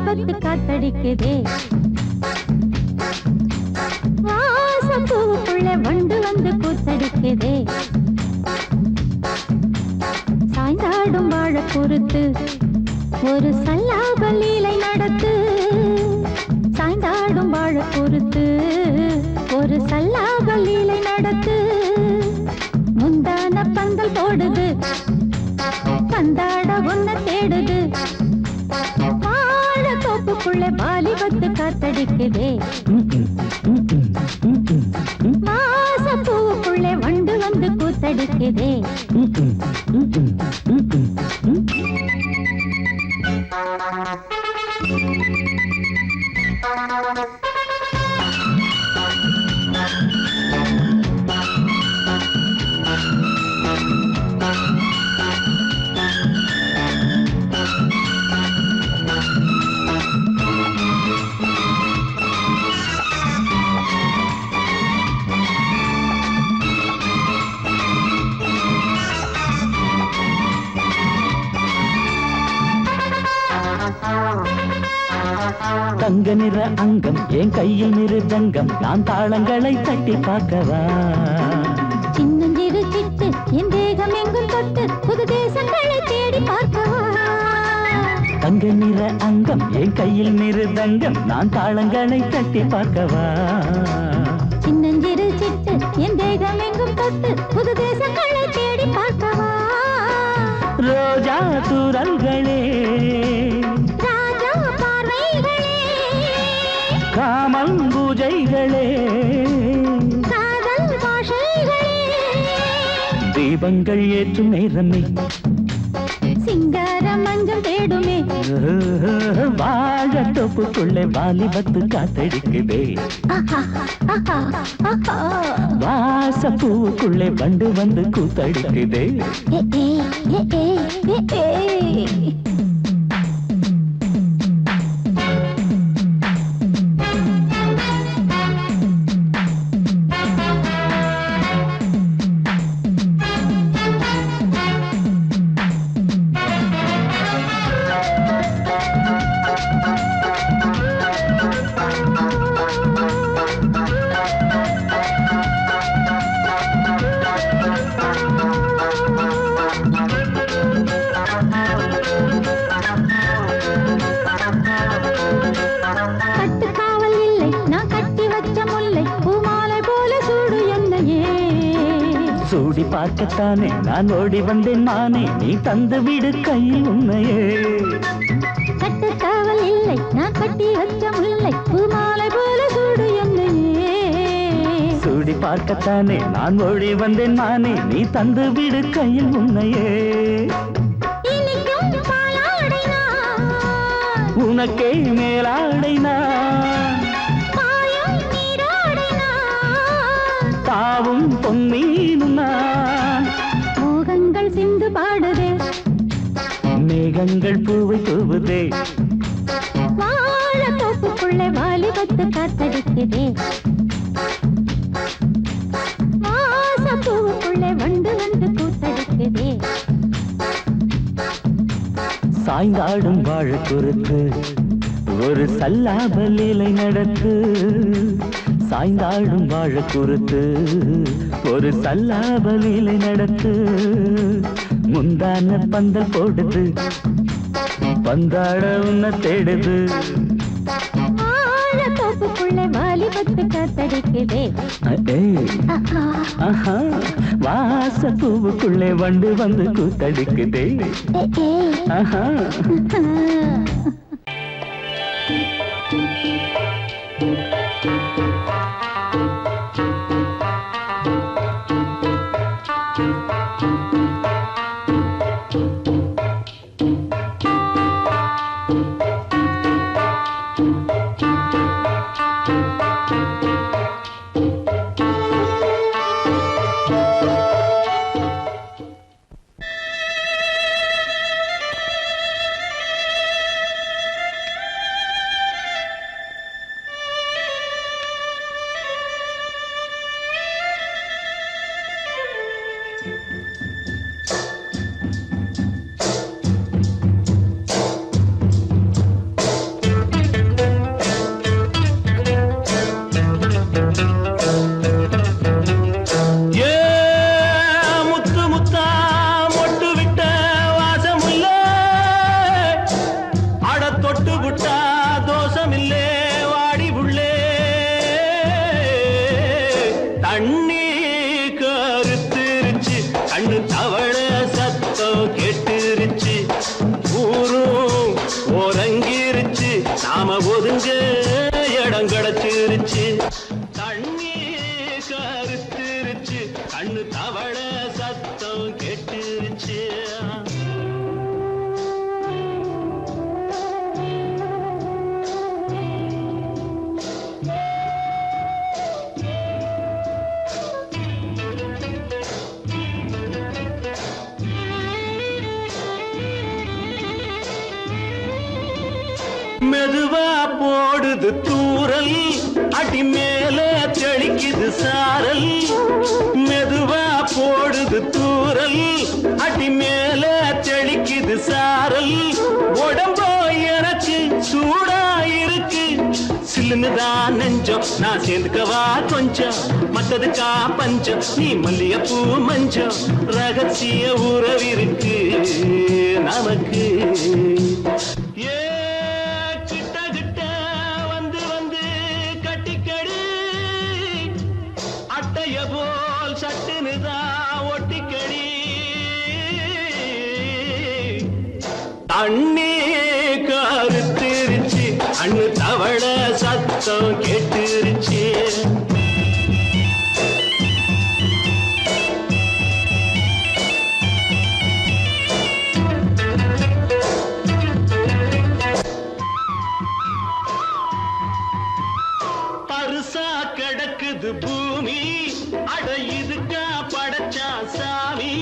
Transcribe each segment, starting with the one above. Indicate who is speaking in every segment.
Speaker 1: வாலிபத்து காத்தடிக்குதே வாசப்பூவுக்குள்ள வண்டு வந்து கூத்தடிக்குதே சாய்ந்தாடும் வாழ பொறுத்து ஒரு சல்லாப லீலை நடத்து சாய்ந்தாடும் வாழ பொறுத்து ஒரு சல்லாப லீலை நடத்து முந்தான பந்தல் போடுது பந்தாட ஒன்ன தேடுது வாழ தோப்புக்குள்ள வாலிபத்து காத்தடிக்குதே வாசப்பூவுக்குள்ள வண்டு வந்து கூத்தடிக்குதே
Speaker 2: தங்க நிற அங்கம் என் கையில் மிருதங்கம் நான் தாளங்களை தட்டி பார்க்கவா
Speaker 1: சின்னஞ்சிறு சிட்டு என் தேகம் எங்கும் தொட்டு புது தேசங்களை தேடி பார்க்கவா
Speaker 2: தங்க நிற அங்கம் என் கையில் மிருதங்கம் நான் தாளங்களை தட்டி பார்க்கவா
Speaker 1: சின்னஞ்சிறு சிட்டு என் தேகம் எங்கும் தொட்டு புது தேசங்களை தேடி பார்க்கவா
Speaker 2: ரோஜா தூரல்களே
Speaker 1: ராஜா பார்வைகளே
Speaker 2: காமம் பூஜைகளே
Speaker 1: காதல் பாஷைகளே
Speaker 2: தீபங்கள் ஏற்றும் நேரமே
Speaker 1: சிங்கார மஞ்சள் தேடுமே
Speaker 2: வாழ தொப்புக்குள்ளே வாலிபத்து காத்தடிக்குதே வாசப்பூவுக்குள்ளே வண்டு வந்து கூத்தடிக்குதே
Speaker 1: கட்டுக்காவல் இல்லை நான் கட்டி வச்ச முல்லை பூமாலை போல சூடு என்னையே
Speaker 2: சூடி பார்க்கத்தானே நான் ஓடி வந்தேன் நானே நீ தந்து விடு கையில் உண்மையே
Speaker 1: கட்டுக்காவல் இல்லை நான் கட்டி வச்ச முல்லை பூமாலை போல சூடு என்னையே
Speaker 2: சூடி பார்க்கத்தானே நான் ஓடி வந்தேன் நானே நீ தந்து விடு கையில் உண்மையே
Speaker 1: இனிக்கும் பாலாடை நான்
Speaker 2: உனக்கே மேலாடை நான்
Speaker 1: பாயும் நீராடை நான்
Speaker 2: தாவும் பொன்மீனும் நான்
Speaker 1: மோகங்கள் சிந்து பாடுதே
Speaker 2: மேகங்கள் பூவை தூவுதே
Speaker 1: வாழ தோப்புக்குள்ளே வாலிபத்து காத்தடிக்குதே வாசப்பூவுக்குள்ளே வண்டு வந்து கூத்தடிக்குதே
Speaker 2: சாய்ந்தாடும் வாழ பொறுத்து ஒரு சல்லாப லீலை நடத்து சாய்ந்தாடும் வாழ பொறுத்து ஒரு சல்லாப லீலை நடத்து முந்தான பந்தல் போடுது பந்தாட உன்ன தேடுது
Speaker 1: வாழ தோப்புக்குள்ளே வாலிபத்து காத்தடிக்குதே
Speaker 2: வாசப்பூவுக்குள்ளே வண்டு வந்து கூத்தடிக்குதே ஆஹா
Speaker 3: தவள சத்தம் கேட்டுருச்சு ஊரும் ஓரங்கிருச்சு நாம ஒதுங்க இடம் கிடைச்சிருச்சு தண்ணி கருத்துருச்சு கண்ணு தவள சத்தம் கேட்டுருச்சு மெதுவா போடுது தூரல் அடி மேல தெளிக்குது சாரல் மெதுவா போடுது தூரல் அடி மேல தெளிக்குது சாரல் உடம்போ எனக்கு சூடா இருக்கு சில்லுன்னுதான் நெஞ்சம் நான் சேர்ந்துக்கவா கொஞ்சம் மத்ததுக்கா பஞ்சம் நீ மல்லிகைப்பூ மஞ்சம் ரகசிய உறவிருக்கு நமக்கு போல் சட்டுனுதான் ஒட்டிக்கடி தண்ணி கருத்திருச்சு அண்ணு தவள சத்தம் கேட்டுருச்சு பருசா கிடக்குது பூமி அட இதுக்கா படைச்சா சாமி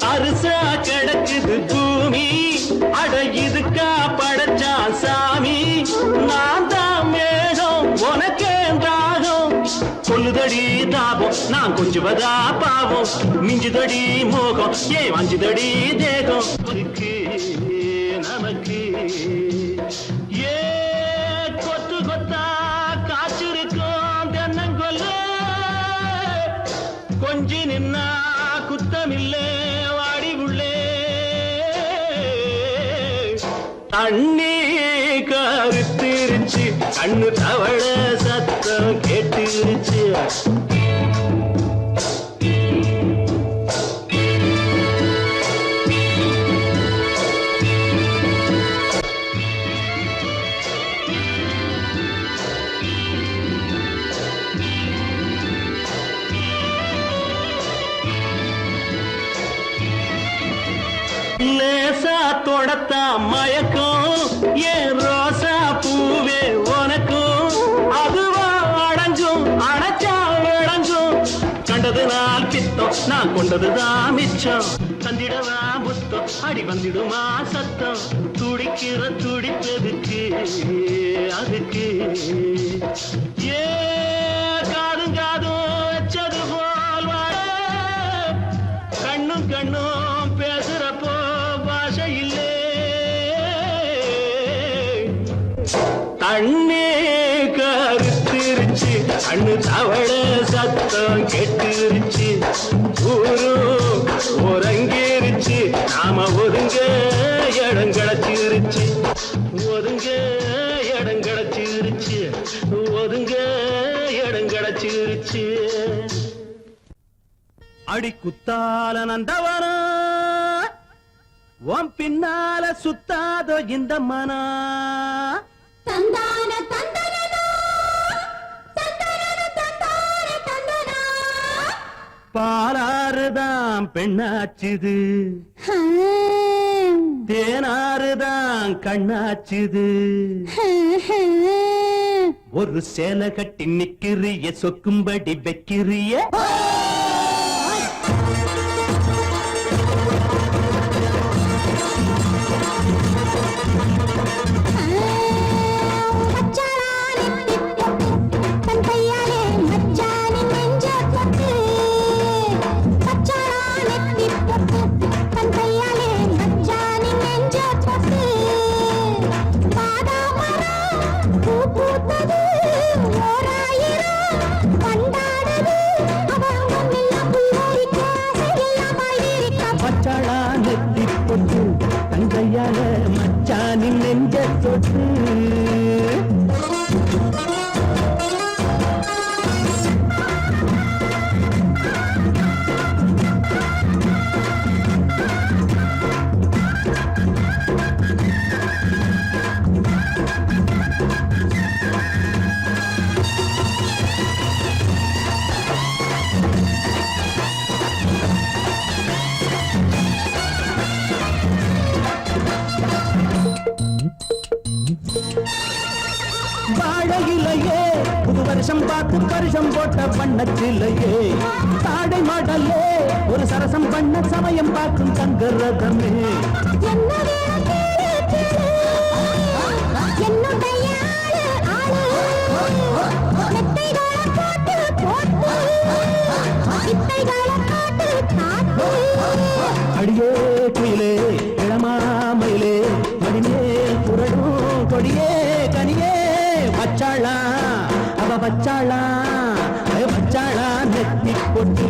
Speaker 3: அரிசா கிடக்குது பூமி அட இதுக்கா படைச்சா சாமி நான் தான் மேகம் உனக்கே தாகம் சொல்லுதடி தாபம் நான் கொஞ்சுவதா பாவம் மிஞ்சுதடி மோகம் ஏன் வஞ்சுதடி தேகம் நமக்கு ஏ கொத்து கொத்தா காய்ச்சிருக்கும் தென்னங்கொல்ல கொஞ்சி நின்னா குத்தமில்லே வாடி உள்ளே தண்ணி கருத்திருச்சு கண்ணு தவள சத்தம் கேட்டுருச்சு லேசா தொடத்தா மயக்கம் ஏன் ரோசா பூவே உனக்கும் அதுவா அடைஞ்சும் அடைச்சா விளைஞ்சும் கண்டது நாள் பித்தம் நான் கொண்டதுதான் மிச்சம் தந்திடவா புத்தம் அடி வந்திடுமா சத்தம் துடிக்கிற துடிப்பதுக்கு அதுக்கு ஏ காதும் காதும் வச்சது போல் வாழ கண்ணும் கண்ணும் பேசுறப்போ பாஷை இல்லே தண்ணி கருத்திருச்சு கண்ணு தவள சத்தம் கெட்டுருச்சு ஊரும் ஒரங்கிருச்சு நாம ஒதுங்க இடம் கிடைச்சிருச்சு ஒதுங்க இடம் கிடைச்சிருச்சு ஒதுங்க இடம் கிடைச்சிருச்சு அடி குத்தால நந்தவனா உன் பின்னால சுத்தாதோ இந்த மனா
Speaker 1: தந்தான தந்தனனா தந்தனன தந்தான தந்தனா
Speaker 3: பாலாறுதான் பெண்ணாச்சுது தேனாறுதான் கண்ணாச்சுது ஒரு சேலை கட்டி நிக்கிறிய சொக்கும்படி வைக்கிறிய தங்கையால மச்சானின் நெஞ்ச தொட்டு
Speaker 4: வருஷம் பார்த்து பரிசம் போட்ட வண்ணத்திலேயே தாடை மாடலே ஒரு சரசம் பண்ண சமயம் பார்க்கும் தங்கரதமே
Speaker 1: என்ன வேணும் கேளு, கேளு. என்னுடைய ஆளு, ஆளு. மெத்தைகளை போட்டு, போட்டு. வித்தைகளை காட்டு, காட்டு.
Speaker 4: அடியே குயிலே இளமாமயிலே மடிமேல் புரடும் கொடியே கனியே வச்சாளா அவ வச்சாளா வச்சாளா நெத்தி போட்டு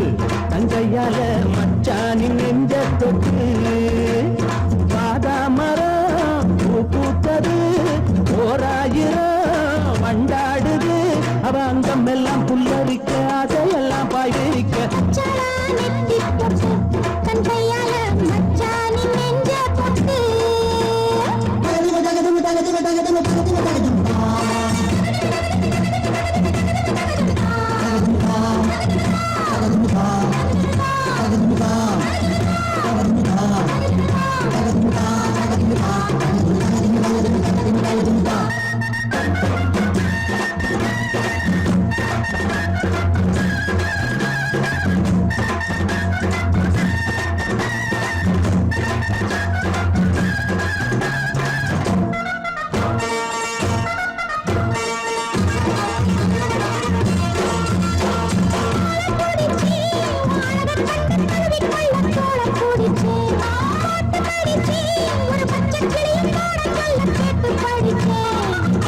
Speaker 4: தங்கையால மச்சானின் நெஞ்ச தொட்டு பாதாமரம் பூ பூத்தது ஓராயிரம் வண்டாடுது அவ அங்கம் எல்லாம் புல்லரிக்க ஆசையெல்லாம் பாய் விரிக்க
Speaker 1: மச்சானா நெத்தி பொட்டு, தன் கையால மச்சானின் நெஞ்ச பொட்டு.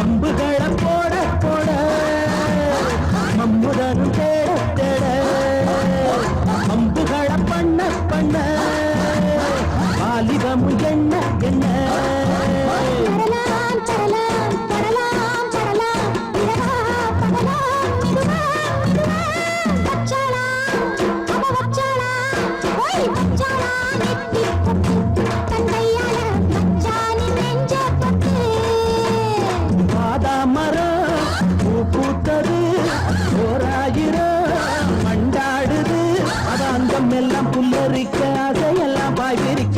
Speaker 4: அம்புகளை போட போட மம்முதனும் தேட தேட அம்புகளை பண்ண பண்ண வாலிபமும் என்ன என்ன பாதாமரம் பூ பூத்தது ஓராயிரம் மண்டாடுது அது அங்கம் எல்லாம் புல்லரிக்க அதையெல்லாம் பாய் விரிக்க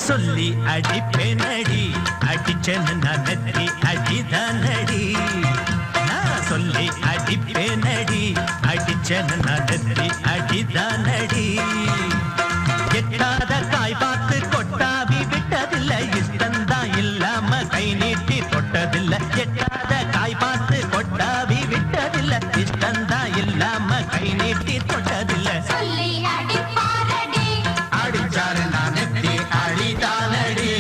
Speaker 3: சொல்லி அடிப்பேனடி அடிச்சேன்னு நான் நெத்தி அடிதானடி நான் சொல்லி அடிப்பேனடி அடிச்சேன்னு நான் நெத்தி அடிதானடி எட்டாத காய் பார்த்து கொட்டாவி விட்டதில்லை இஷ்டந்தான் இல்லாம கை நீட்டி தொட்டதில்லை எட்டாத காய் பார்த்து கொட்டாவி விட்டதில்லை இஷ்டந்தான் இல்லாம கை நீட்டி தொட்டதில்லை
Speaker 1: சொல்லி அடிப்பாரடி
Speaker 3: அடிச்சாரு நான் நெத்தி அடிதானடி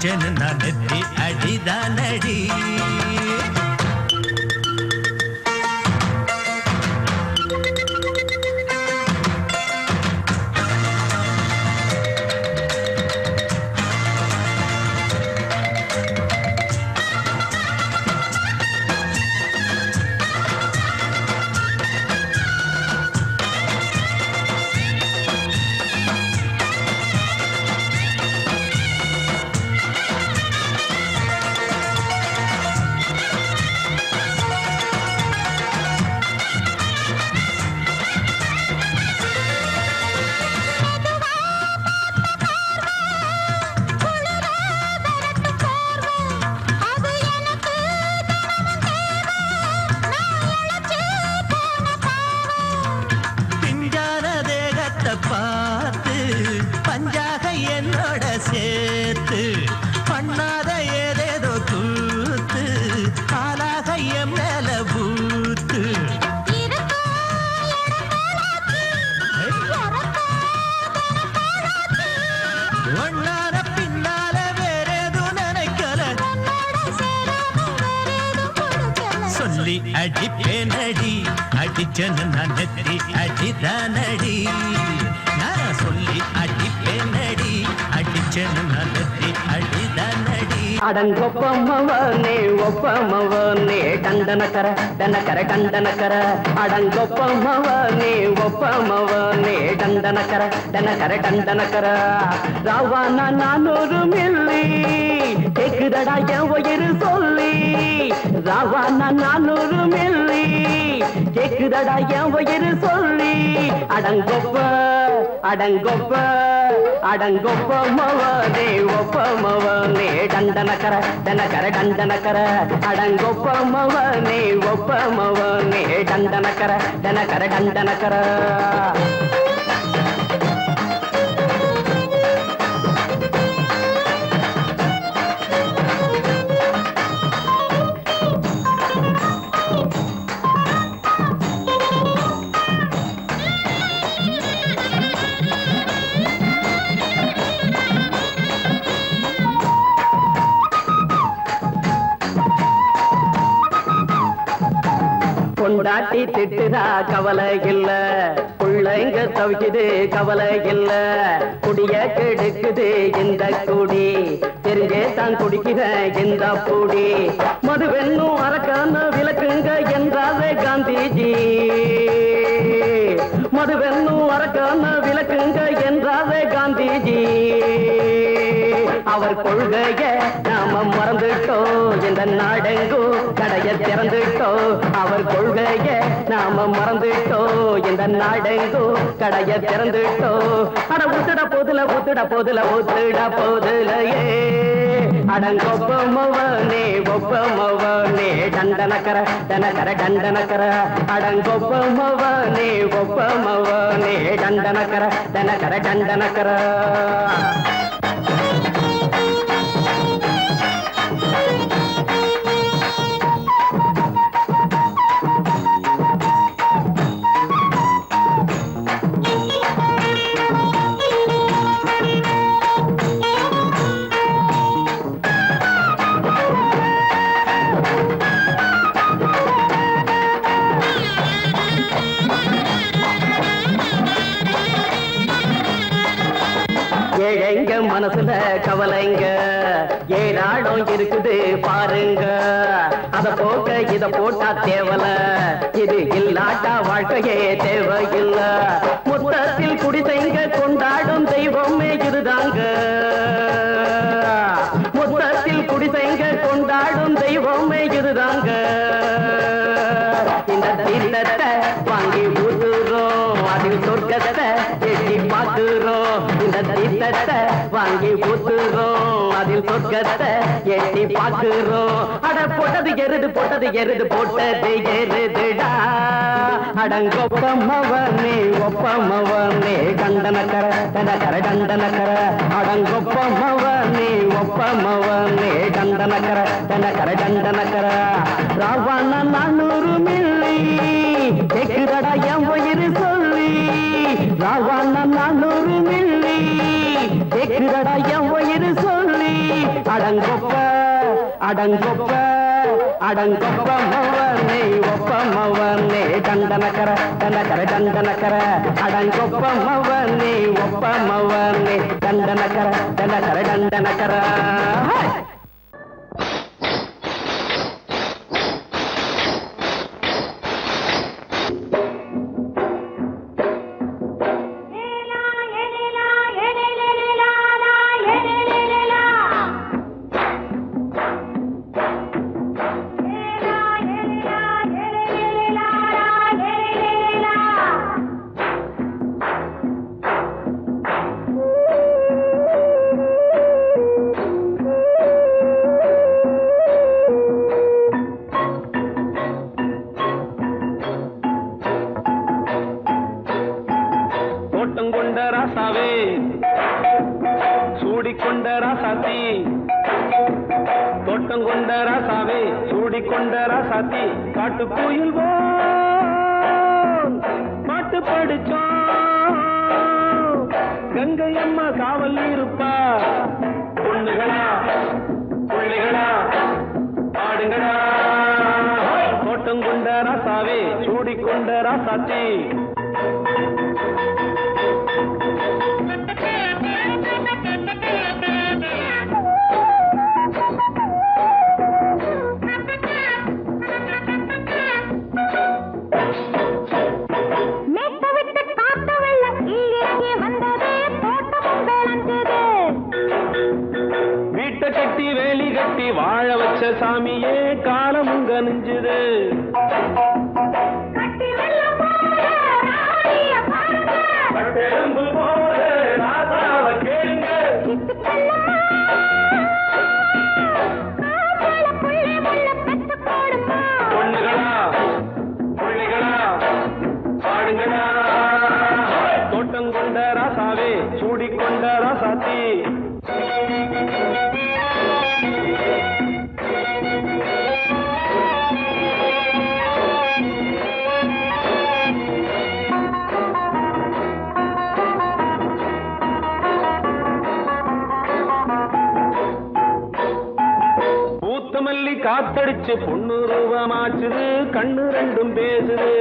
Speaker 3: அடிச்சேன்னு நான் நெத்தி அடிதானடி. பார்த்து பஞ்சாக என்னோட சேர்த்து பண்ணாத ஏதேதோ கூத்து ஆளாக என் மேல பூத்து ஒன்னார பின்னால வேறேதும் நினைக்கல சொல்லி அடிப்பேனடி அடிச்சன்னு நான் நெத்தி அடிதானடி நான் சொல்லி அடிப்பேனடி அடிச்சன்னு நான் நெத்தி அடிதானடி.
Speaker 5: அடங்கொப்பமவனே ஒப்பமவனே டண்டனக்கர டனக்கர டண்டனக்கர அடங்கொப்பமவனே ஒப்பமவனே டண்டனக்கர டனக்கர டண்டனக்கர ராவானா 400 மில்லி கேக்குதடா என் உயிர் சொல்லி ராவானா 400 மில்லி கேக்குதடா என் உயிர் சொல்லி அடங்கொப்ப அடங்கொப்ப அடங்கொப்பமவனே ஒப்பமவனே டண்டனக்கர டனக்கர டண்டனக்கர அடங்கொப்பமவனே ஒப்பமவனே டண்டனக்கர டனக்கர டண்டனக்கர கொண்டாட்டி திட்டுதா கவலை இல்ல பிள்ளைங்க தவிக்குது கவலை இல்ல குடிய கெடுக்குது இந்த குடி தெரிஞ்சே தான் குடிக்கிற இந்த பூடி மதுவென்னும் அரக்கான விளக்குங்க என்றாரே காந்திஜி மதுவென்னும் அரக்கான விளக்குங்க என்றாரே காந்திஜி அவர் கொள்கைய நாம மறந்துட்டோம் இந்த நாடெங்கோ கடைய திறந்துட்டோம் அவர் கொள்கைய நாம மறந்துட்டோம் இந்த நாடெங்கோ கடைய திறந்துட்டோம் அட ஊத்துட போதுல ஊத்துட போதுல ஊத்துட போதுலையே அடங்கொப்பமவனே ஒப்பமவனே டண்டனக்கர டனக்கர டண்டனக்கர அடங்கொப்பமவனே ஒப்பமவனே டண்டனக்கர டனக்கர டண்டனக்கர ஏழைங்க மனசுல கவலைங்க ஏராளம் இருக்குது பாருங்க அத போக்க இத போட்டா தேவல இது இல்லாட்டா வாழ்க்கையே தேவையில்ல மொத்தத்தில் குடிசைங்க கொண்டாடும் தெய்வமே இதுதாங்க மொத்தத்தில் குடிசைங்க கொண்டாடும் தெய்வமே இதுதாங்க இந்த தீர்த்தத்தை வாங்கி ஊத்துறோம் அதில் சொர்க்கத்தை எட்டி பார்க்கிறோம் இந்த தீர்த்தத்தை வாங்கி ஊத்துறோம் அதில் சொர்க்கத்தை எட்டி பார்க்கிறோம் அட போட்டது எருது போட்டது எருதுடா அடங்கொப்பமவனே ஒப்பமவனே டண்டனக்கர டனக்கர டண்டனக்கர அடங்கொப்பமவனே ஒப்பமவனே டண்டனக்கர டனக்கர டண்டனக்கர ராவான 400 மில்லி கேக்குதடா என் உயிர் சொல்லி ராவான 400 மில்லி கேக்குதடா என் உயிர் சொல்லி அடங்கொப்ப அடங்கொப்ப அடங்கொப்ப மவனே ஒப்ப மவனே டண்டனக்கர டண்டனக்கர டண்டனக்கர அடங்கொப்ப மவனே ஒப்ப மவனே டண்டனக்கர டண்டனக்கர டண்டனக்கர காட்டுக்குயில் பாட்டு படிச்சோம் கங்கை அம்மா காவல் இருப்பா பொண்ணுகளா புள்ளிகளா ஆடுங்களா தோட்டம் கொண்ட ராசாவே சூடிக்கொண்ட ராசாத்தி வாழ வச்ச சாமியே காலமுங்க நெஞ்சுது பொண்ணுகளா புள்ளிகளா பாடுங்களா தோட்டம் கொண்ட ராசாவே சூடிக்கொண்ட ராசாத்தி காத்தடிச்சு பொண்ணு ரூபமாச்சுது கண்ணு ரெண்டும் பேசுது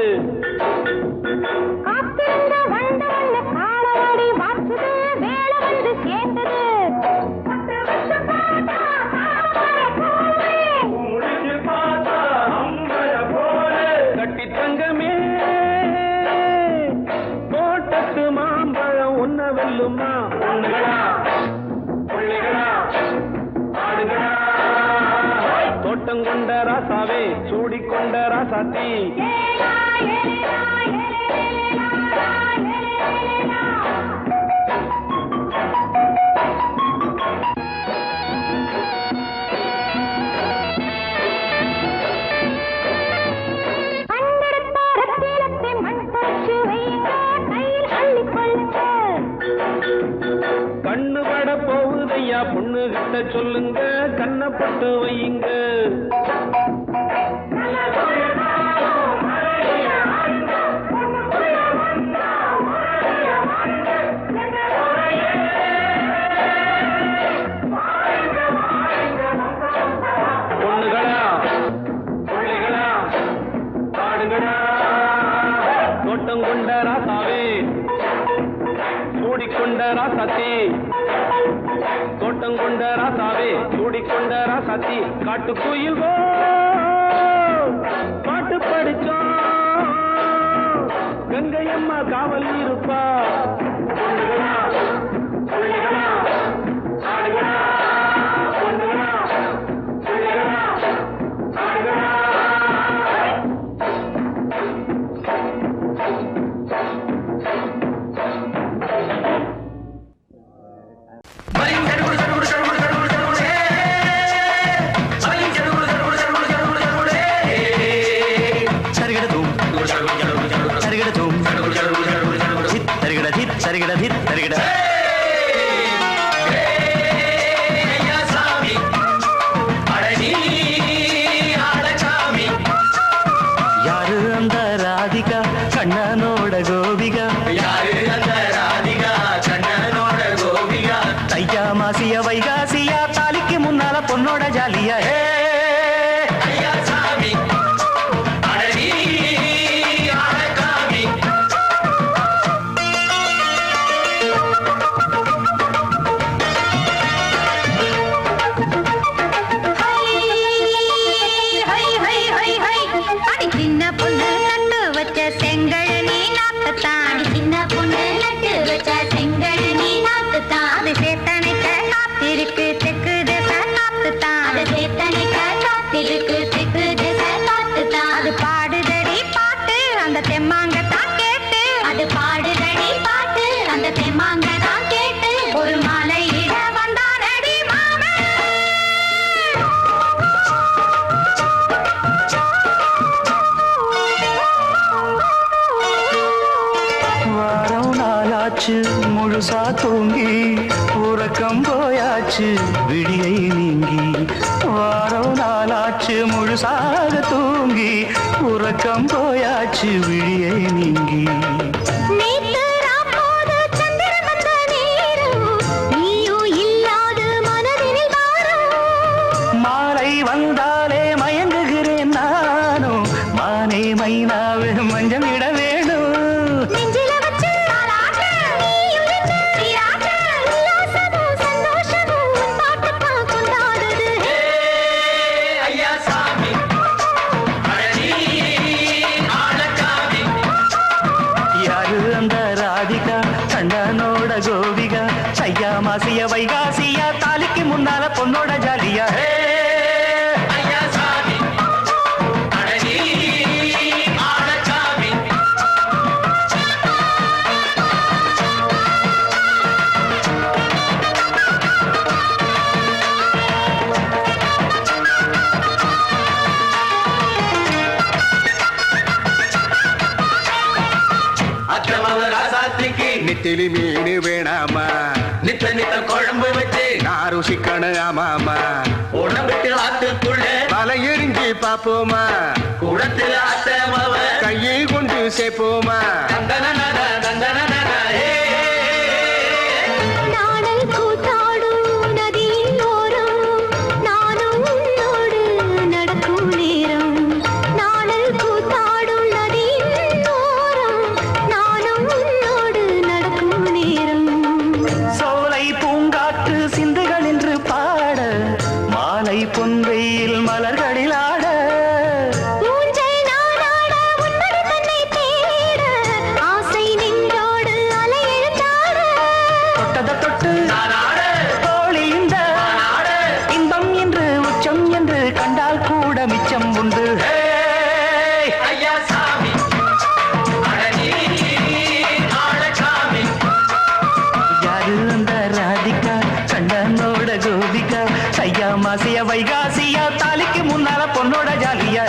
Speaker 5: கட்டி தங்கமே தோட்டத்து மாம்பழம் உன்ன வெல்லுமா பொண்ணுகளா புள்ளிகளா ஆடுகளா தோட்டம் கொண்ட ராசாவே சூடிக்கொண்ட ராசாத்தி கண்ணு பட போகுதையா பொண்ணு கிட்ட சொல்லுங்க கண்ணப்பட்டு வையுங்க பொண்ணுகளா புள்ளிகளா பாடுங்களா தோட்டம் கொண்ட ராசாவே சூடிக்கொண்ட ராசாத்தி தோட்டம் கொண்ட ராசாவே சூடிக்கொண்ட ராசாத்தி காட்டுக்குயில் பாட்டு படிச்சோம் கங்கை அம்மா காவல் இருப்பா பொண்ணுகளா புள்ளிகளா ஆடுகளா பொண்ணுகளா புள்ளிகளா ஆடுகளா
Speaker 4: சரிகட தூம்
Speaker 2: முழுசா தூங்கி உறக்கம் போயாச்சு விடியை நீங்கி வாரம் நாளாச்சு முழுசாக தூங்கி உறக்கம் போயாச்சு விடியை நீங்கி மாலை வந்தாலே மயங்குகிறேன் நானும் மானே மைனாவே மஞ்சள் இட வேணும் கோபிகா சையா மாசிய வைகாசியா தாலிக்கு முன்னால பொண்ணோட ஜாலியா
Speaker 6: நெத்திலி மீன் வேணாமா
Speaker 3: நித்த நித்த குழம்பு வச்சு
Speaker 6: நான் ருசிக்கணும் ஆமாமா
Speaker 3: உடம்புக்கு ஆத்துக்குள்ள
Speaker 6: பல எரிஞ்சு பாப்போமா
Speaker 3: குடத்துல ஆத்தமாவ
Speaker 6: கையை கொண்டு சேர்ப்போமா
Speaker 2: பொன்வெயில் மலர்களில் ஆட தொட்டத தொட்டு தோழி இந்த இன்பம் என்று உச்சம் என்று கண்டால் கூட மிச்சம் உண்டு யாரு அந்த ராதிகா கண்டனோட கோபிகா சையா மாசிய வைகாசியா தாலிக்கு முன்னால பொண்ணோட ஜாலியா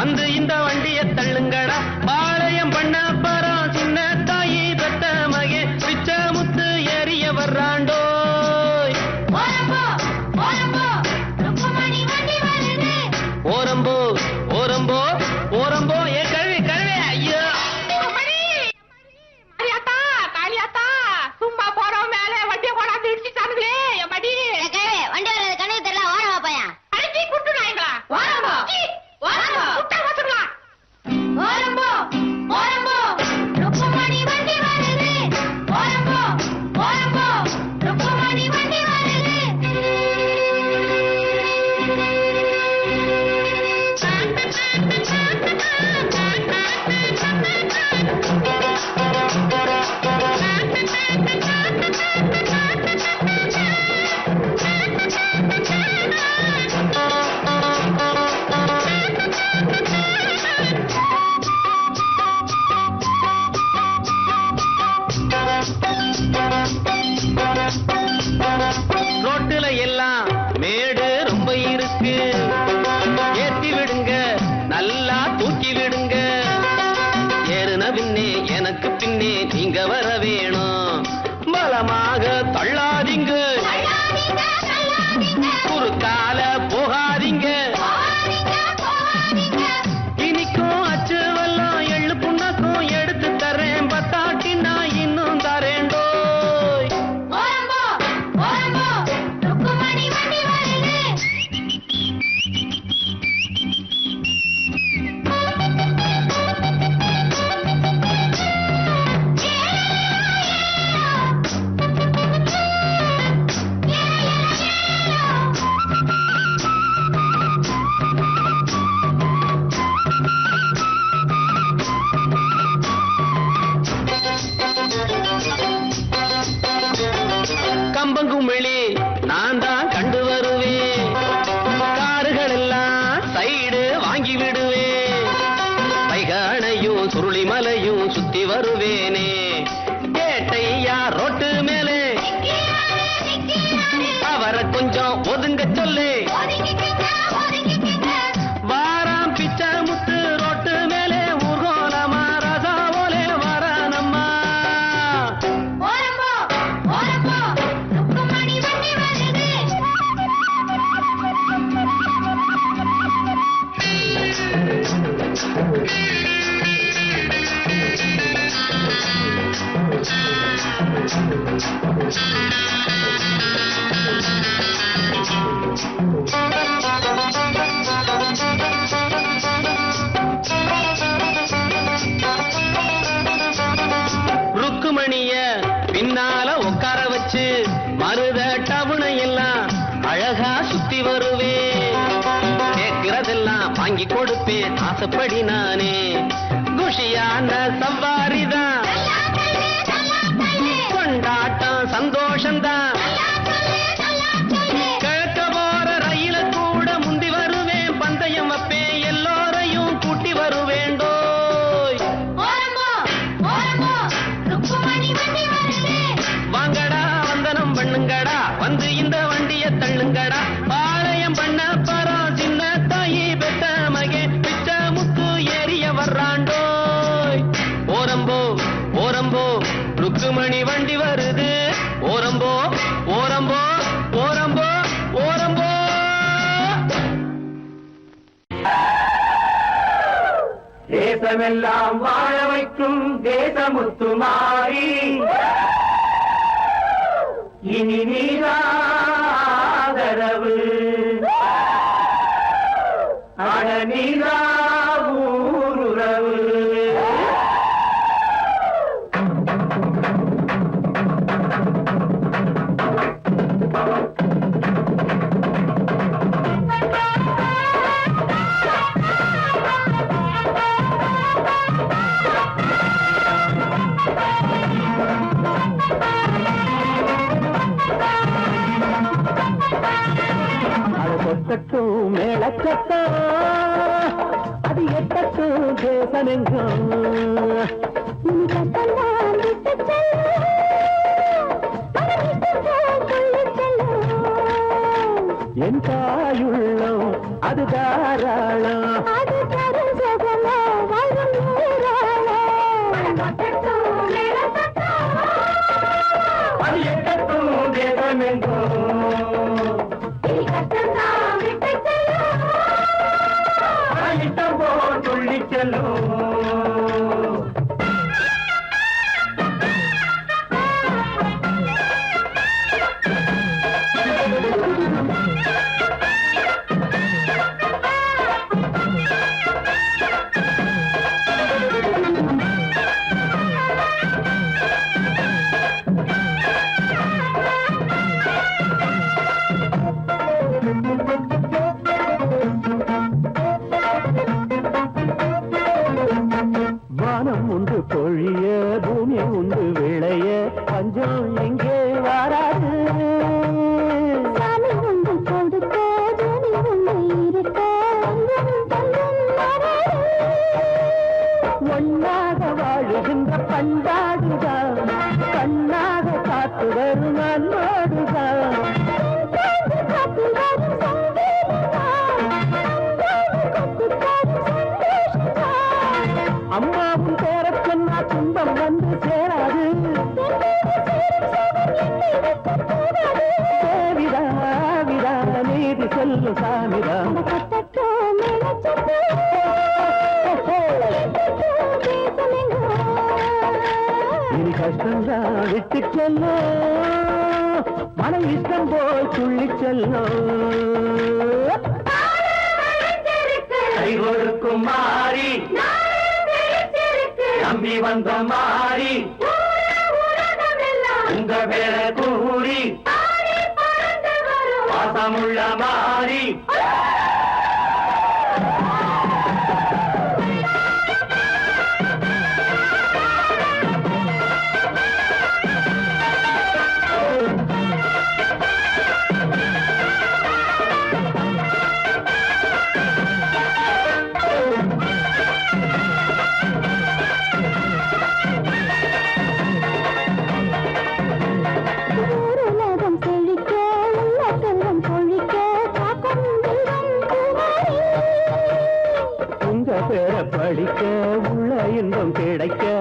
Speaker 2: வந்து இந்த வண்டியை தள்ளுங்கடா பாளையம் பண்ண பரம் சின்ன தாயி பெத்த மகே பிச்ச முத்து ஏறிய வர்றாண்டோ ஓரம்போ ஓரம்போ ஓரம்போ ஏ கழுவி கழுவி ஐயோ சும்மா போறோம் மேல வண்டியை கொண்டாந்து இடிச்சுட்டானுங்களே மடி
Speaker 1: வண்டி வர்றது கணக்கு தெரியல ஓரமா பையா
Speaker 2: அடிச்சு குட்டுனாங்களா ஓரம்போ ரோட்டுல எல்லாம் மேடு ரொம்ப இருக்கு ஏத்தி விடுங்க நல்லா தூக்கி விடுங்க ஏறுன பின்னே எனக்கு பின்னே நீங்க வர வேணும் பலமாக தள்ளாதீங்க குறுக்கால போகாதீங்க இனிக்கும் அச்சுவெல்லாம் எள்ளு புண்ணாக்கும் எடுத்து தரேன் பத்தாட்டி நான் இன்னும் தரேண்டோ கொஞ்சம் ஒதுங்க சொல்லு. வாராம் பிச்சை முத்து ரோட்டு மேலே ஊர்கோலமா ராசா போலே வாரானம்மா. ருக்குமணிய பின்னால உட்கார வச்சு மருத டவுனை எல்லாம் அழகா சுத்தி வருவேன். கேட்கிறதெல்லாம் வாங்கி கொடுப்பேன் ஆசைப்படி நானே. குஷியான சவாரிதான், கொண்டாட்டம் சந்தோஷம்தான். கிழக்க போற ரயில கூட முந்தி வருவேன். பந்தயம் வைப்பேன், எல்லோரையும் கூட்டி வருவேண்டோ. வாங்கடா வந்தனம் பண்ணுங்கடா, வந்து இந்த வண்டிய தள்ளுங்கடா. பாளையம் பண்ண பரம் சின்ன தாயி பெத்த மகே பிச்சை முத்து ஏறிய வர்றாண்டோய். ஓரம்போ ஓரம்போ ருக்குமணி வண்டி வருது. ஓரம்போ ஓரம்போ ஓரம்போ ஓரம்போ.
Speaker 5: தேசமெல்லாம் வாழ வைக்கும் தேசமுத்துமாரி, இனி நீராதரவு அட நீரா ஊருறவு.
Speaker 4: கொட்டட்டும் மேளச்சத்தம், அது எட்டட்டும் தேசமெங்கும். என் தாயுள்ளம் அது தாராளம்,
Speaker 5: அது எட்டட்டும் தேசமெங்கும். இஷ்டம் போல் துள்ளிச் செல்லும்.
Speaker 4: வானம் உண்டு பொழிய, பூமி உண்டு விளைய, பஞ்சம் எங்கே வாராது. ஒன்னாக வாழுகின்ற பண்பாடுதான், கண்ணாக காத்து வரும் அன்போடுதான். அம்மாவும் பேர சொன்னா துன்பம் வந்து சேராது. தேவிதா விதா நீதி சொல்லு சாமிதா. இனி கஷ்டம்தான் விட்டு செல்லும், மன இஷ்டம் போல் துள்ளி செல்லும்.
Speaker 5: கை கொடுக்கும் மாறி, நம்பி வந்த மாறி, உங்க பேர கூறி பாசமுள்ள மாறி.
Speaker 1: செழிக்க உள்ள செல்வம்
Speaker 5: கிடைக்க